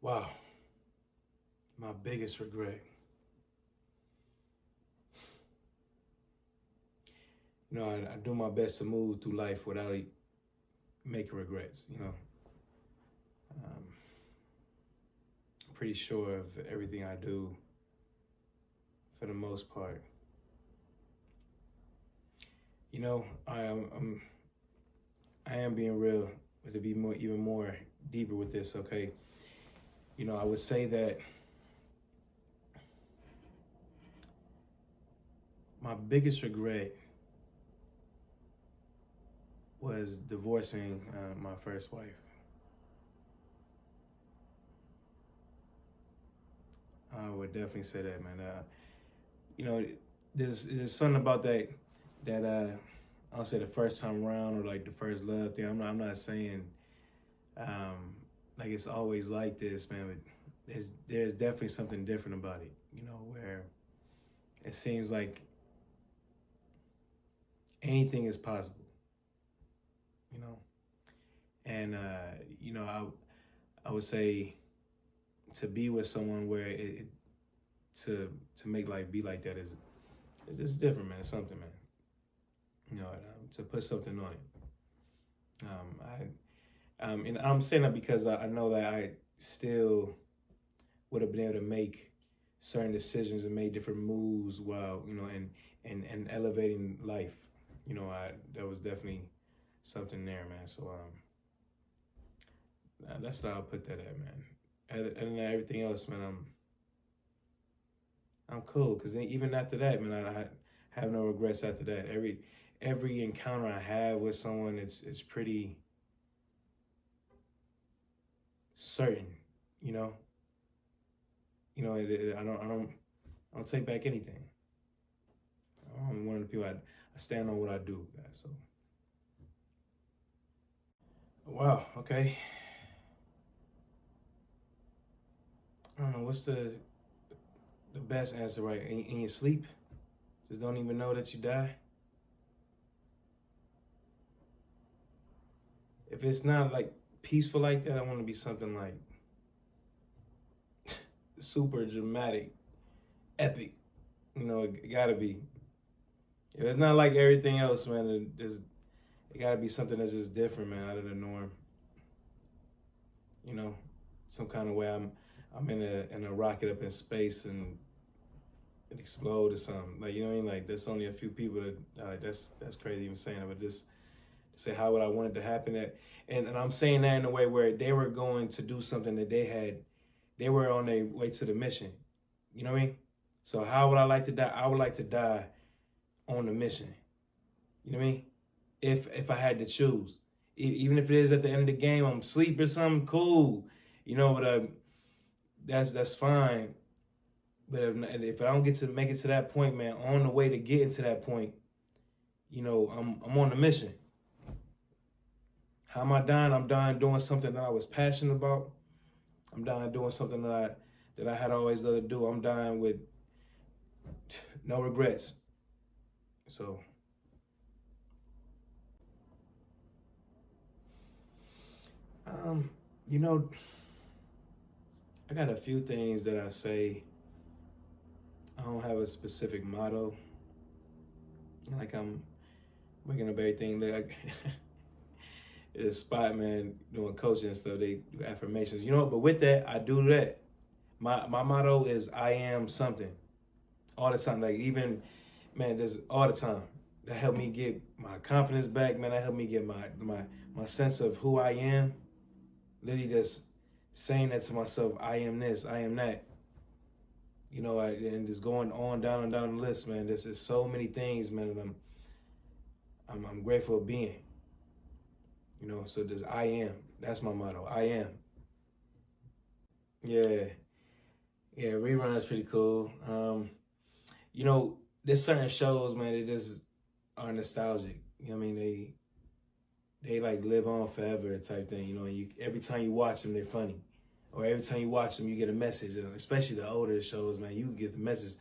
Wow, my biggest regret. I do my best to move through life without making regrets. I'm pretty sure of everything I do for the most part. I am being real, but to be even more deeper with this. Okay, I would say that my biggest regret was divorcing my first wife. I would definitely say that, man. You know, there's something about that I'll say the first time around or like the first love thing. I'm not saying like it's always like this, man. But there's definitely something different about it. Where it seems like anything is possible. You know, and I would say to be with someone where to make life be like that is it's different, man. It's something, man. To put something on it. And I'm saying that because I know that I still would have been able to make certain decisions and make different moves while and elevating life. That was definitely something there, man. So that's how I put that at, man. And everything else, man, I'm cool because even after that, man, I have no regrets after that. Every encounter I have with someone, it's pretty certain, you know. I don't take back anything. I'm one of the people I stand on what I do, guys. So wow, okay. I don't know what's the best answer, right? In your sleep, just don't even know that you die. If it's not like peaceful like that, I want to be something like super dramatic, epic. It gotta be. If it's not like everything else, man, it gotta be something that's just different, man, out of the norm. You know, some kind of way I'm in a rocket up in space and it explode or something. Like, you know what I mean? Like there's only a few people that that's crazy even saying it, but just to say how would I want it to happen that and I'm saying that in a way where they were going to do something that they were on their way to the mission. You know what I mean? So how would I like to die? I would like to die on the mission. You know what I mean? If I had to choose, even if it is at the end of the game, I'm asleep or something, cool. But that's fine. But if I don't get to make it to that point, man, on the way to getting to that point, I'm on the mission. How am I dying? I'm dying doing something that I was passionate about. I'm dying doing something that I had always loved to do. I'm dying with no regrets. So, um, you know, I got a few things that I say. I don't have a specific motto. Like I'm waking up everything. Like it's a spot, man, doing coaching and stuff. They do affirmations. But with that, I do that. My motto is I am something all the time. Like even, man, there's all the time. That helped me get my confidence back, man. That helped me get my sense of who I am. Literally just saying that to myself, I am this, I am that. And just going on down and down the list, man. There's just so many things, man, that I'm grateful of being. So this I am. That's my motto. I am. Yeah. Yeah, rerun is pretty cool. There's certain shows, man, that just are nostalgic. You know what I mean? They like live on forever type thing. Every time you watch them, they're funny. Or every time you watch them, you get a message. And especially the older shows, man, you get the message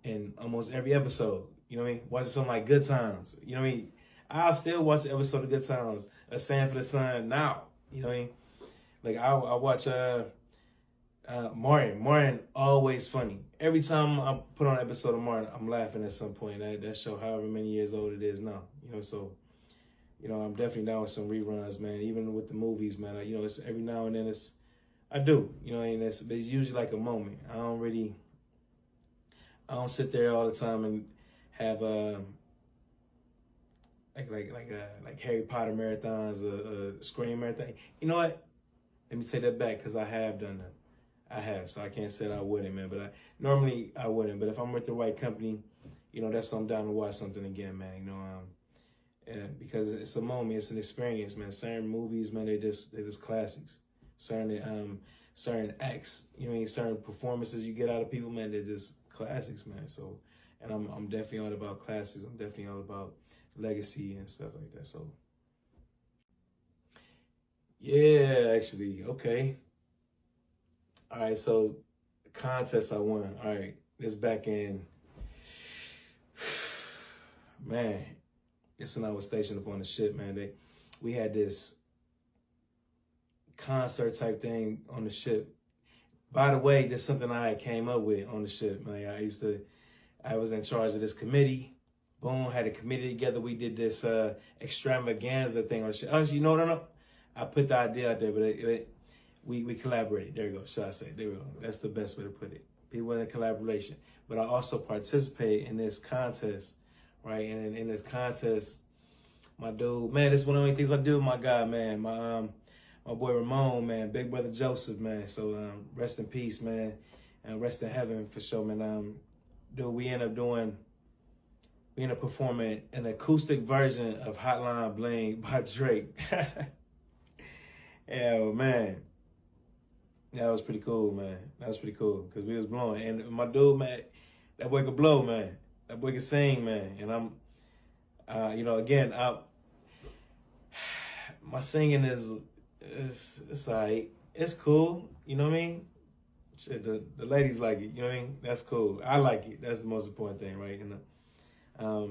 in almost every episode. You know what I mean? Watching something like Good Times. You know what I mean? I'll still watch an episode of Good Times, A Stand for the Sun now. You know what I mean? Like I watch Martin, always funny. Every time I put on an episode of Martin, I'm laughing at some point. That show, however many years old it is now, so I'm definitely down with some reruns, man. Even with the movies, man. It's every now and then I do, and it's usually like a moment. I don't sit there all the time and have like Harry Potter marathons, Scream marathon. You know what? Let me take that back because I have done that. I have, so I can't say that I wouldn't, man. But normally I wouldn't. But if I'm with the right company, that's I'm down to watch something again, man. And because it's a moment, it's an experience, man. Certain movies, man, they're just classics. Certain acts, certain performances you get out of people, man, they're just classics, man. So, and I'm definitely all about classics. I'm definitely all about legacy and stuff like that. So, yeah, actually, okay. All right, so the contest I won. All right, this back in, man, this when I was stationed up on the ship, man. We had this concert type thing on the ship. By the way, there's something I came up with on the ship, man. I was in charge of this committee. Boom, had a committee together. We did this extravaganza thing on the ship. Actually, no. I put the idea out there, but we collaborated. There you go. Should I say? There we go. That's the best way to put it. People in collaboration. But I also participated in this contest, right? And in this contest, my dude, man, this is one of the only things I do with my guy, man. My boy Ramon, man, big brother Joseph, man. So rest in peace, man, and rest in heaven for sure, man. Dude, we end up performing an acoustic version of Hotline Bling by Drake. Yeah, man. That was pretty cool, man. That was pretty cool because we was blowing. And my dude, man, that boy could blow, man. That boy could sing, man. And I'm, again, my singing is all right. It's cool. You know what I mean? Shit, the ladies like it. You know what I mean? That's cool. I like it. That's the most important thing, right? But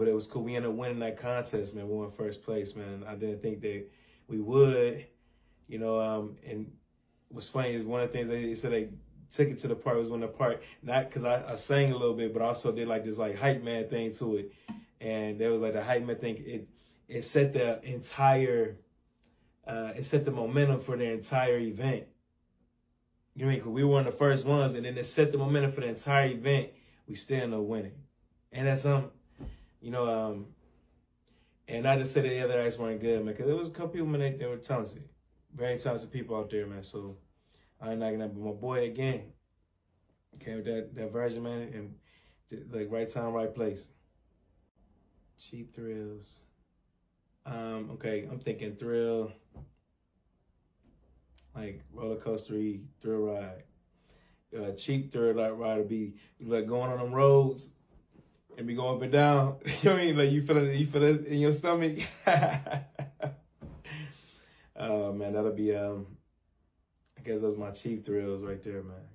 it was cool. We ended up winning that contest, man. We won first place, man. I didn't think that we would, and what's funny is one of the things they said they took it to the part was when the part, not because I sang a little bit, but also did like this like hype man thing to it. And there was like the hype man thing. It set the entire, it set the momentum for the entire event. You know what I mean? Because we were one of the first ones, and then it set the momentum for the entire event. We still ended up winning. And that's and I just said that the other acts weren't good, man, because there was a couple people, man, they were talented. Very talented people out there, man. So I ain't knocking that. But my boy, again, came with that version, man, and like right time, right place. Cheap thrills. Okay, I'm thinking thrill, like roller coaster, thrill ride. Cheap thrill ride would be like going on them roads and be going up and down. You know what I mean? Like you feel it in your stomach. Oh man, that'll be I guess those are my cheap thrills right there, man.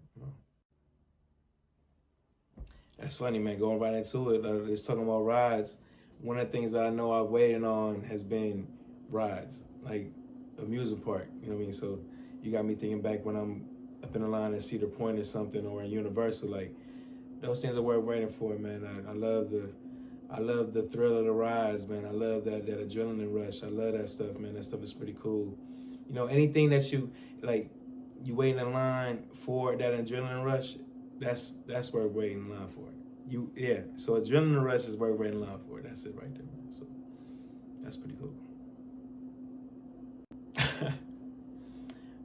That's funny, man. Going right into it, it's talking about rides. One of the things that I know I've waited on has been rides, like amusement park. You know what I mean? So you got me thinking back when I'm up in the line at Cedar Point or something, or in Universal. Like those things are worth waiting for, man. I love the thrill of the rides, man. I love that adrenaline rush. I love that stuff, man. That stuff is pretty cool. Anything that you like, you waiting in line for that adrenaline rush. That's worth waiting in line for. So adrenaline rush is worth waiting in line for. That's it right there, man. So that's pretty cool.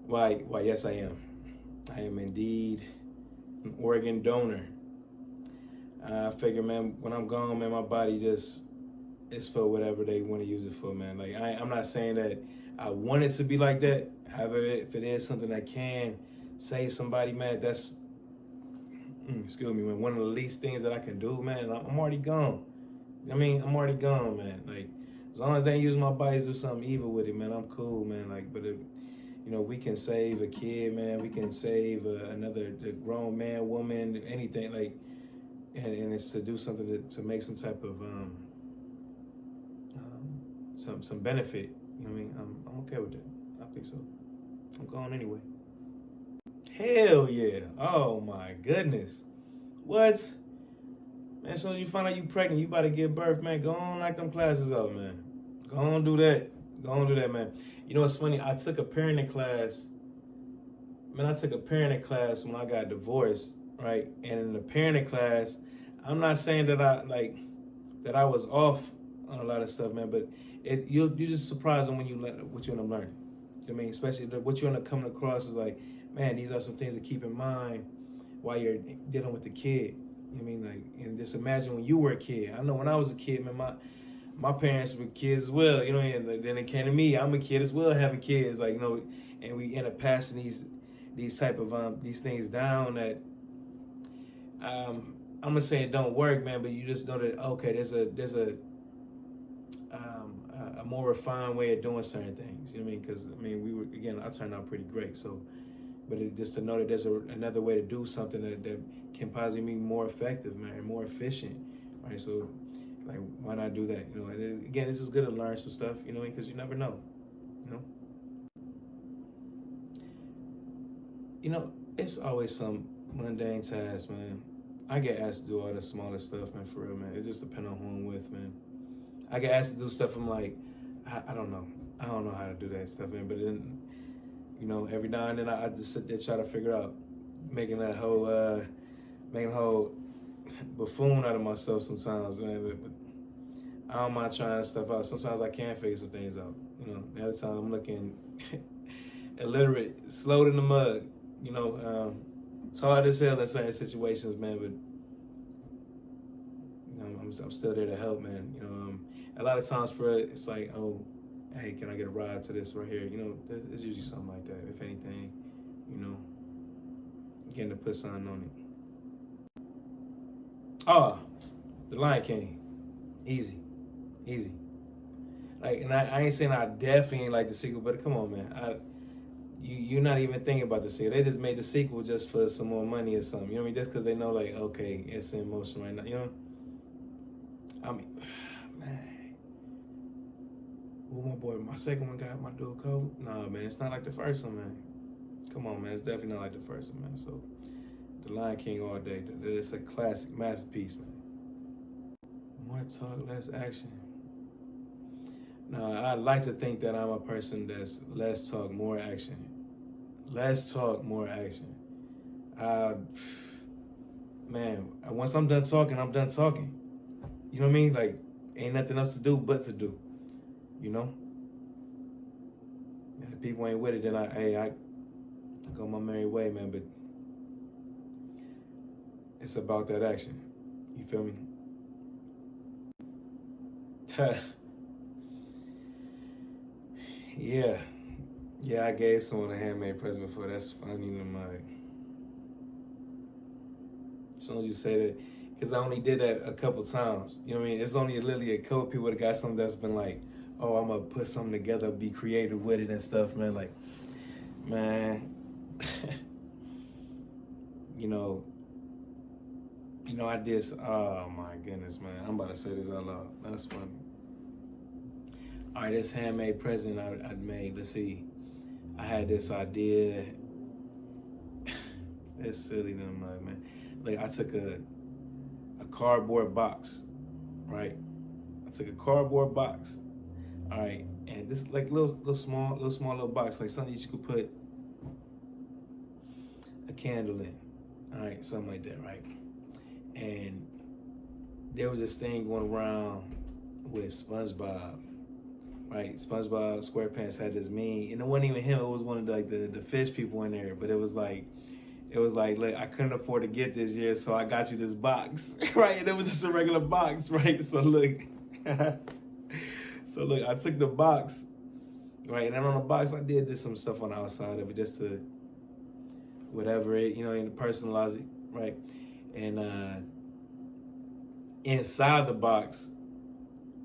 Why? Yes, I am. I am indeed an organ donor. I figure, man, when I'm gone, man, my body just is for whatever they want to use it for, man. Like I'm not saying that I want it to be like that. However, if it is something that can save somebody, man, that's excuse me, man, one of the least things that I can do, man. I'm already gone. I mean, I'm already gone, man. Like as long as they ain't use my body to do something evil with it, man, I'm cool, man. Like, but if we can save a kid, man, we can save another grown man, woman, anything, like. And it's to do something to make some type of some benefit. You know what I mean? I'm okay with that. I think so. I'm going anyway. Hell yeah. Oh my goodness. What? Man, as soon as you find out you pregnant, you about to give birth, man. Go on, knock them classes out, man. Go on, do that. Go on, do that, man. You know what's funny? I took a parenting class. Man, I took a parenting class when I got divorced, right? And in the parenting class, I'm not saying that I was off on a lot of stuff, man. But you just surprised them when you learn what you end up learning. You know what I mean? Especially what you end up coming across is like, man, these are some things to keep in mind while you're dealing with the kid. You know what I mean? Like, and just imagine when you were a kid. I know when I was a kid, man, my parents were kids as well. You know, and then it came to me. I'm a kid as well, having kids. Like, you know, and we end up passing these type of these things down that I'm gonna say it don't work, man. But you just know that okay, there's a more refined way of doing certain things. You know what I mean? Because I mean, I turned out pretty great. So, but just to know that there's another way to do something that can possibly be more effective, man, and more efficient, right? So, like, why not do that? You know, and again, it's just good to learn some stuff. You know, because you never know. You know. You know, it's always some mundane task, man. I get asked to do all the smaller stuff, man, for real, man. It just depends on who I'm with, man. I get asked to do stuff, I'm like, I don't know. I don't know how to do that stuff, man. But then, you know, every now and then I just sit there try to figure out making a whole buffoon out of myself sometimes, man. But I don't mind trying stuff out. Sometimes I can figure some things out. You know, the other time I'm looking illiterate, slowed in the mud. You know, it's hard as hell in certain situations, man. But you know, I'm still there to help, man. You know, a lot of times for it, it's like, oh, hey, can I get a ride to this right here? You know, there's usually something like that. If anything, you know, getting to put something on it. Oh, The Lion King, easy, easy. Like, and I ain't saying I definitely ain't like the sequel, but come on, man. You're not even thinking about the sequel. They just made the sequel just for some more money or something. You know what I mean? Just because they know, like, okay, it's in motion right now. You know? I mean, man. Oh, my boy, my second one got my dual code. Nah, man, it's not like the first one, man. Come on, man. It's definitely not like the first one, man. So, The Lion King all day. It's a classic masterpiece, man. More talk, less action. Now, I like to think that I'm a person that's less talk, more action. Less talk, more action. Man, once I'm done talking, I'm done talking. You know what I mean? Like, ain't nothing else to do but to do. You know? And if people ain't with it, then I go my merry way, man. But it's about that action. You feel me? Yeah. Yeah, I gave someone a handmade present before. That's funny to my. As soon as you say that, because I only did that a couple times. You know what I mean? It's only literally a couple people that got something that's been like, oh, I'm gonna put something together, be creative with it and stuff, man. Like, man, you know, I did. Oh my goodness, man! I'm about to say this out loud. That's funny. All right, this handmade present I made. Let's see. I had this idea. It's silly, man. Like I took a cardboard box, right? I took a cardboard box, all right, and this like little small little box, like something you could put a candle in, all right, something like that, right? And there was this thing going around with SpongeBob, right? SpongeBob SquarePants had this meme, and it wasn't even him. It was one of the fish people in there, but it was like, look, I couldn't afford to get this year, so I got you this box, right? And it was just a regular box, right? So look, I took the box, right? And then on the box, I did some stuff on the outside of it just to whatever it, and personalize it, right? And inside the box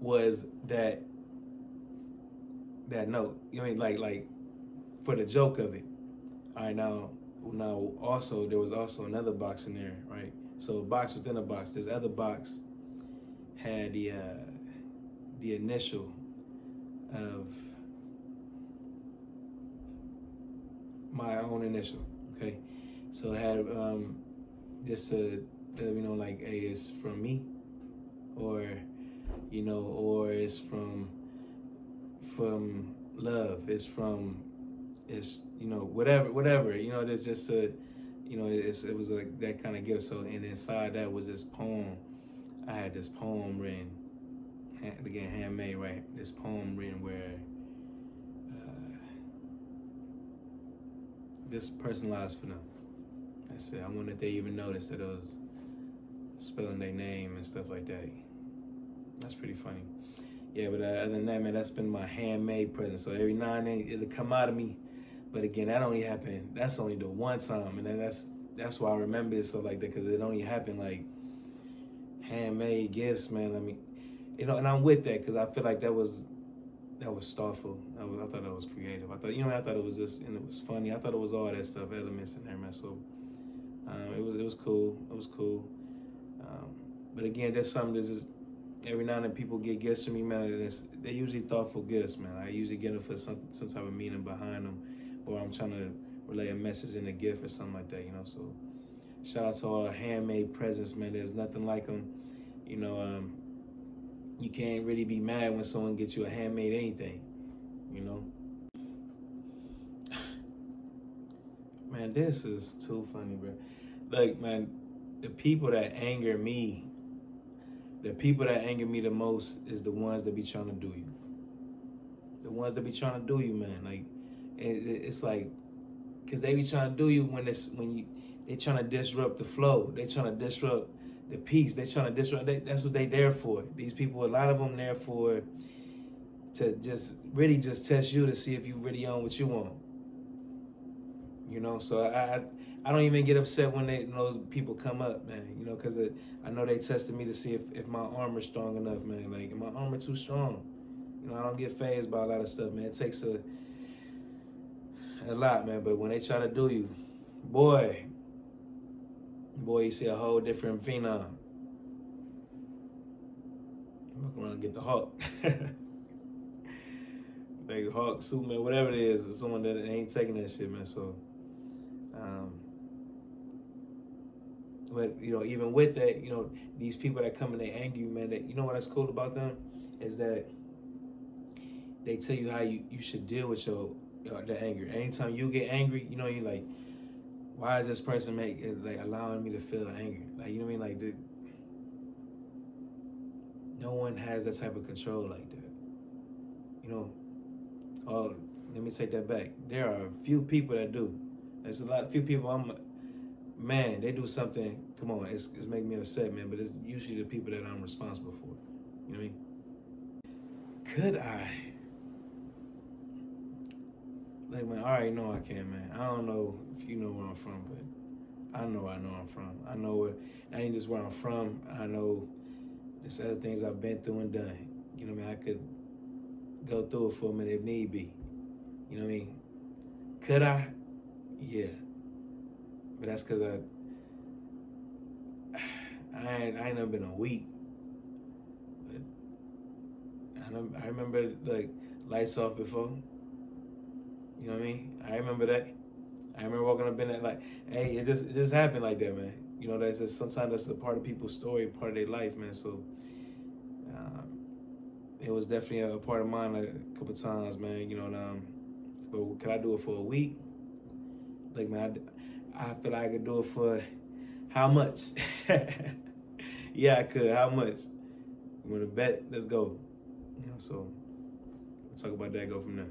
was that note, you know what I mean? Like for the joke of it. All right, now also there was also another box in there, right? So a box within a box. This other box had the initial of my own initial. Okay, so I had just to let me know, like, hey, it's from me, or or it's from love. It's whatever. There's just a it was like that kind of gift. So, and inside that was this poem. I had this poem written, again handmade, right? This poem written where this personalized for them. I said I wanted they even notice that it was spelling their name and stuff like that. That's pretty funny. Yeah, but other than that, man, that's been my handmade present. So every now and then it'll come out of me. But again, that only happened. That's only the one time, and then that's why I remember it so like that, because it only happened like handmade gifts, man. I mean, and I'm with that because I feel like that was thoughtful. I thought that was creative. I thought I thought it was just, and it was funny. I thought it was all that stuff, elements in there, man. So it was cool. It was cool. But again, that's something that's just every now and then people get gifts from me, man. They're usually thoughtful gifts, man. I usually get them for some type of meaning behind them, or I'm trying to relay a message in a gift or something like that, So shout out to all handmade presents, man. There's nothing like them, You can't really be mad when someone gets you a handmade anything, Man, this is too funny, bro. Like, man, the people that anger me the most is the ones that be trying to do you. The ones that be trying to do you, man. Like, it's like, because they be trying to do you they trying to disrupt the flow. They trying to disrupt the peace. They trying to disrupt. That's what they there for. These people, a lot of them there for to just really just test you to see if you really on what you want. So I don't even get upset when those people come up, man. Because I know they tested me to see if my armor's strong enough, man. Like, my armor too strong. I don't get phased by a lot of stuff, man. It takes a lot, man. But when they try to do you, boy, you see a whole different phenom. Walk around and get the Hawk. Like Hawk, Superman, whatever it is, it's someone that ain't taking that shit, man. So, but even with that, these people that come and they anger you, man. That what's cool about them is that they tell you how you should deal with the anger. Anytime you get angry, you're like, why is this person allowing me to feel anger? Like, you know what I mean? Like, no one has that type of control like that. Oh, let me take that back. There are a few people that do. There's few people man, they do something, come on, it's making me upset, man, but it's usually the people that I'm responsible for. You know what I mean? Could I? Like, man, I already know I can, man. I don't know if you know where I'm from, but I know I'm from. I know I ain't just where I'm from. I know there's other things I've been through and done. You know what I mean? I could go through it for a minute if need be. You know what I mean? Could I? Yeah. But that's because I ain't never been a week. But I remember, like, lights off before. You know what I mean? I remember that. I remember walking up in that, like, hey, it just happened like that, man. That's just, sometimes that's a part of people's story, part of their life, man. So it was definitely a part of mine a couple times, man. But could I do it for a week? Like, man, I feel like I could do it for how much? Yeah, I could. How much? You want to bet? Let's go. So we'll talk about that. Go from there.